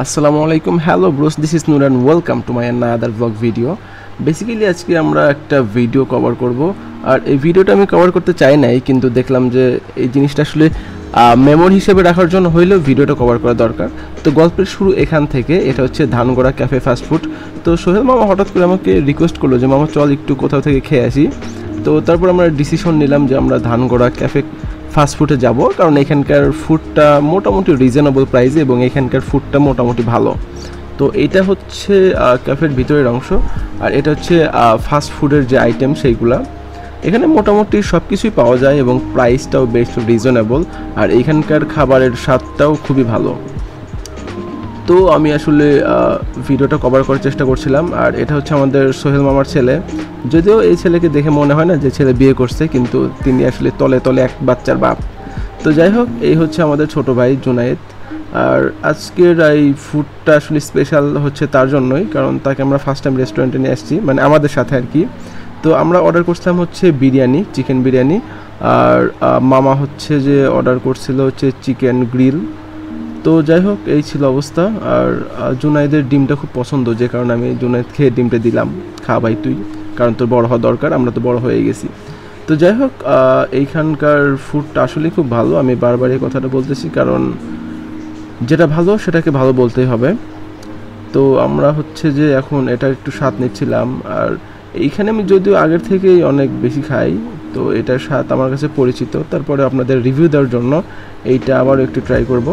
আসসালামু আলাইকুম, hello bros, this is Noor and welcome to my another blog video. Basically আজকে আমরা একটা ভিডিও কভার করব, আর এই ভিডিওটা আমি কভার করতে চাই নাই, কিন্তু দেখলাম যে এই জিনিসটা আসলে মেমোরি হিসেবে রাখার জন্য হইলেও ভিডিওটা কভার করা দরকার। তো গল্পের শুরু এখান থেকে। এটা হচ্ছে ধানগড়া ক্যাফে ফাস্টফুড। তো সোহেল মামা হঠাৎ করে আমাকে রিকোয়েস্ট করলো যে মামা চল একটু কোথাও থেকে খেয়ে আসি। তো তারপর আমরা ডিসিশন নিলাম যে আমরা ধানগড়া ক্যাফে ফাস্টফুডে যাব, কারণ এখানকার ফুডটা মোটামুটি রিজনেবল প্রাইসে এবং এখানকার ফুডটা মোটামুটি ভালো। তো এটা হচ্ছে ক্যাফের ভিতরের অংশ, আর এটা হচ্ছে ফাস্ট ফুডের যে আইটেম সেইগুলা। এখানে মোটামুটি সব কিছুই পাওয়া যায় এবং প্রাইসটাও বেশ রিজনেবল, আর এখানকার খাবারের স্বাদটাও খুবই ভালো। তো আমি আসলে ভিডিওটা কভার করার চেষ্টা করছিলাম। আর এটা হচ্ছে আমাদের সোহেল মামার ছেলে। যদিও এই ছেলেকে দেখে মনে হয় না যে ছেলে বিয়ে করছে, কিন্তু তিনি আসলে তলে তলে এক বাচ্চার বাপ। তো যাই হোক, এই হচ্ছে আমাদের ছোট ভাই জুনায়েদ। আর আজকের এই ফুডটা আসলে স্পেশাল হচ্ছে তার জন্যই, কারণ তাকে আমরা ফার্স্ট টাইম রেস্টুরেন্টে নিয়ে আসছি, মানে আমাদের সাথে আর কি। তো আমরা অর্ডার করছিলাম হচ্ছে বিরিয়ানি, চিকেন বিরিয়ানি। আর মামা হচ্ছে যে অর্ডার করছিল হচ্ছে চিকেন গ্রিল। তো যাই হোক, এই ছিল অবস্থা। আর জুনাইদের ডিমটা খুব পছন্দ, যে কারণে আমি জুনাইদ খেয়ে ডিমটা দিলাম, খা ভাই তুই, কারণ তোর বড় হওয়া দরকার, আমরা তো বড় হয়ে গেছি। তো যাই হোক, এইখানকার ফুডটা আসলে খুব ভালো। আমি বারবার এই কথাটা বলতেছি, কারণ যেটা ভালো সেটাকে ভালো বলতেই হবে। তো আমরা হচ্ছে যে এখন এটা একটু স্বাদ নিচ্ছিলাম। আর এইখানে আমি যদিও আগের থেকেই অনেক বেশি খাই, তো এটার স্বাদ আমার কাছে পরিচিত। তারপরে আপনাদের রিভিউ দেওয়ার জন্য এইটা আবারও একটু ট্রাই করব।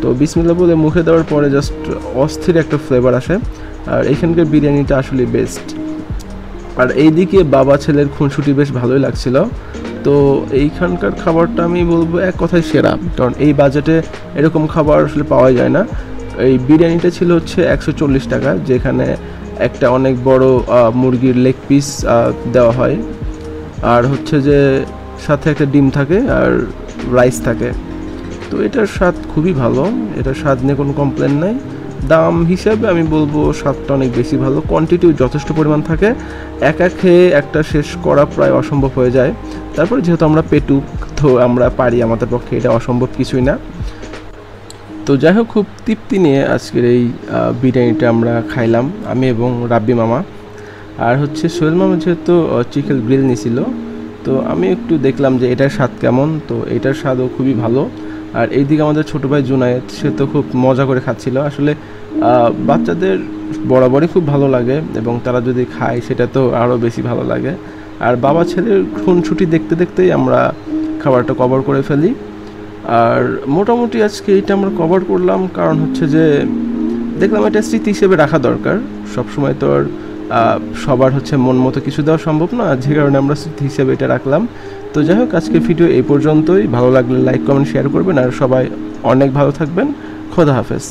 তো বিসমিল্লাহ বলে মুখে দেওয়ার পরে জাস্ট অস্থির একটা ফ্লেভার আসে। আর এইখানকার বিরিয়ানিটা আসলে বেস্ট। আর এইদিকে বাবা ছেলের খুনসুটি বেশ ভালোই লাগছিল। তো এইখানকার খাবারটা আমি বলবো এক কথায় সেরা, কারণ এই বাজেটে এরকম খাবার আসলে পাওয়া যায় না। এই বিরিয়ানিটা ছিল হচ্ছে 140 টাকা, যেখানে একটা অনেক বড় মুরগির লেগ পিস দেওয়া হয়, আর হচ্ছে যে সাথে একটা ডিম থাকে আর রাইস থাকে। তো এটার স্বাদ খুবই ভালো, এটার স্বাদ নিয়ে কোনো কমপ্লেন নাই। দাম হিসাবে আমি বলবো স্বাদটা অনেক বেশি ভালো, কোয়ান্টিটিও যথেষ্ট পরিমাণ থাকে। একা খেয়ে একটা শেষ করা প্রায় অসম্ভব হয়ে যায়। তারপরে যেহেতু আমরা পেটুক, তো আমরা পারি, আমাদের পক্ষে এটা অসম্ভব কিছুই না। তো যাই হোক, খুব তৃপ্তি নিয়ে আজকের এই বিরিয়ানিটা আমরা খাইলাম, আমি এবং রাব্বি মামা। আর হচ্ছে সোহেল মামা যেহেতু চিকেন গ্রিল নিয়েছিল, তো আমি একটু দেখলাম যে এটার স্বাদ কেমন। তো এটার স্বাদও খুবই ভালো। আর এইদিকে আমাদের ছোটো ভাই জুনায়েদ, সে তো খুব মজা করে খাচ্ছিল। আসলে বাচ্চাদের বরাবরই খুব ভালো লাগে, এবং তারা যদি খায় সেটা তো আরও বেশি ভালো লাগে। আর বাবা ছেলের খুনসুটি দেখতে দেখতেই আমরা খাবারটা কভার করে ফেলি। আর মোটামুটি আজকে এইটা আমরা কভার করলাম, কারণ হচ্ছে যে দেখলাম এটা স্মৃতি হিসেবে রাখা দরকার। সবসময় তো আর সবার হচ্ছে মন মতো কিছু দেওয়া সম্ভব না, যে কারণে আমরা স্মৃতি হিসেবে এটা রাখলাম। তো যাই হোক, আজকের ভিডিও এই পর্যন্তই। ভালো লাগলে লাইক কমেন্ট শেয়ার করবেন, আর সবাই অনেক ভালো থাকবেন। খোদা হাফেজ।